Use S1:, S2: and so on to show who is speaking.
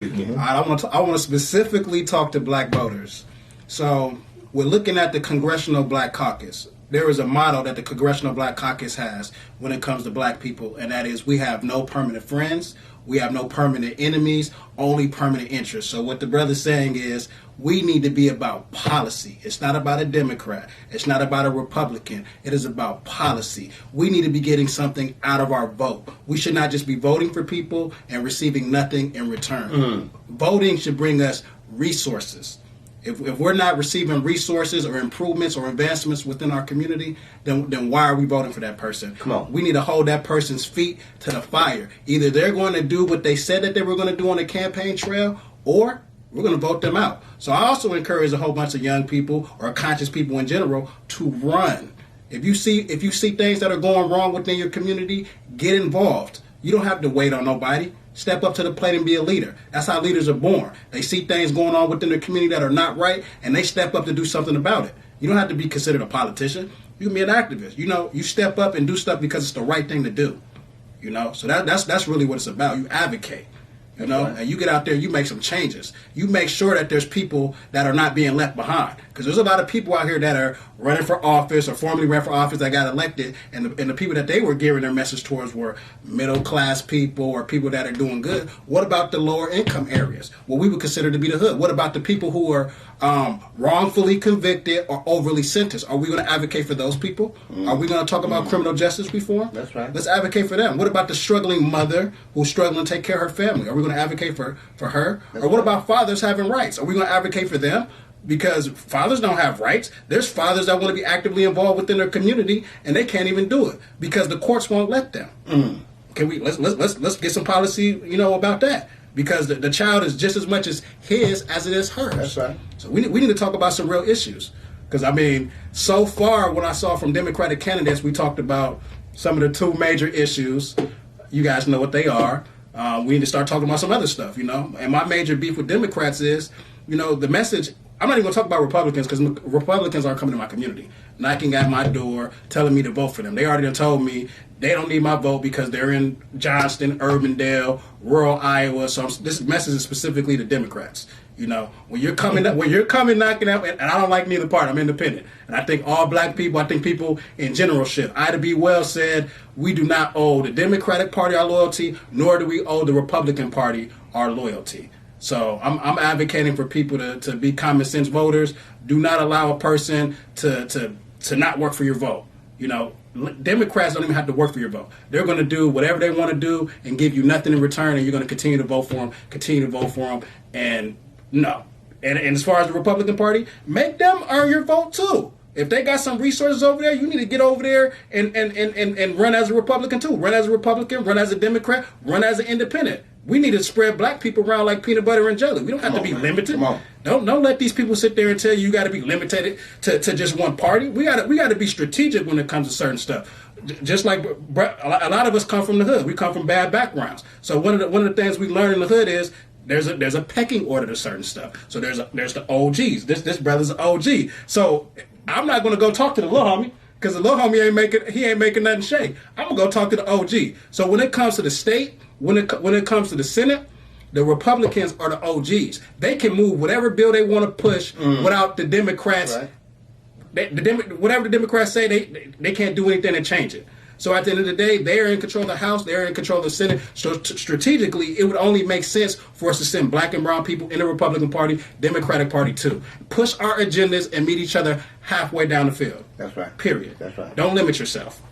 S1: Mm-hmm.
S2: I want to specifically talk to black voters. So we're looking at the Congressional Black Caucus. There is a motto that the Congressional Black Caucus has when it comes to black people, and that is we have no permanent friends, we have no permanent enemies, only permanent interests. So what the brother's saying is we need to be about policy. It's not about a Democrat. It's not about a Republican. It is about policy. We need to be getting something out of our vote. We should not just be voting for people and receiving nothing in return. Voting should bring us resources. If we're not receiving resources or improvements or advancements within our community, then why are we voting for that person?
S1: Come on.
S2: We need to hold that person's feet to the fire. Either they're going to do what they said that they were going to do on the campaign trail, or we're going to vote them out. So I also encourage a whole bunch of young people or conscious people in general to run. If you see things that are going wrong within your community, get involved. You don't have to wait on nobody. Step up to the plate and be a leader. That's how leaders are born. They see things going on within their community that are not right, and they step up to do something about it. You don't have to be considered a politician. You can be an activist. You step up and do stuff because it's the right thing to do. So that's really what it's about. You advocate. And you get out there, you make some changes. You make sure that there's people that are not being left behind. Because there's a lot of people out here that are running for office or formerly ran for office that got elected, and the people that they were gearing their message towards were middle-class people or people that are doing good. What about the lower-income areas, what we would consider to be the hood? What about the people who are wrongfully convicted or overly sentenced? Are we going to advocate for those people? Are we going to talk about criminal justice reform?
S1: That's right.
S2: Let's advocate for them. What about the struggling mother who's struggling to take care of her family? Are we going to advocate for her? That's or what about fathers having rights? Are we going to advocate for them? Because fathers don't have rights. There's fathers that want to be actively involved within their community, and they can't even do it because the courts won't let them. Let's get some policy, about that. Because the child is just as much as his as it is hers.
S1: That's right.
S2: So we need to talk about some real issues. Because, so far what I saw from Democratic candidates, we talked about some of the two major issues. You guys know what they are. We need to start talking about some other stuff, And my major beef with Democrats is, the message. I'm not even going to talk about Republicans because Republicans aren't coming to my community, knocking at my door, telling me to vote for them. They already done told me they don't need my vote because they're in Johnston, Urbandale, rural Iowa. So this message is specifically to Democrats. When you're coming knocking out, and I don't like neither party. I'm independent, and I think all black people, I think people in general should. Ida B. Wells said, "We do not owe the Democratic Party our loyalty, nor do we owe the Republican Party our loyalty." So I'm advocating for people to be common sense voters. Do not allow a person to not work for your vote. Democrats don't even have to work for your vote. They're going to do whatever they want to do and give you nothing in return, and you're going to continue to vote for them, and no. And as far as the Republican Party, make them earn your vote too. If they got some resources over there, you need to get over there and run as a Republican too. Run as a Republican, run as a Democrat, run as an independent. We need to spread black people around like peanut butter and jelly. We don't have to be limited.
S1: Come on.
S2: Don't let these people sit there and tell you got to be limited to just one party. We got to be strategic when it comes to certain stuff. Just like a lot of us come from the hood. We come from bad backgrounds. So one of the things we learn in the hood is there's a pecking order to certain stuff. So there's the OGs. This brother's an OG. So I'm not going to go talk to the little homie because the little homie ain't making nothing shake. I'm gonna go talk to the OG. So when it comes to the state, when it comes to the Senate, the Republicans are the OGs. They can move whatever bill they want to push without the Democrats. Right. Whatever the Democrats say, they can't do anything to change it. So at the end of the day, they're in control of the House, they're in control of the Senate. So strategically, it would only make sense for us to send black and brown people in the Republican Party, Democratic Party too. Push our agendas and meet each other halfway down the field.
S1: That's right.
S2: Period.
S1: That's right.
S2: Don't limit yourself.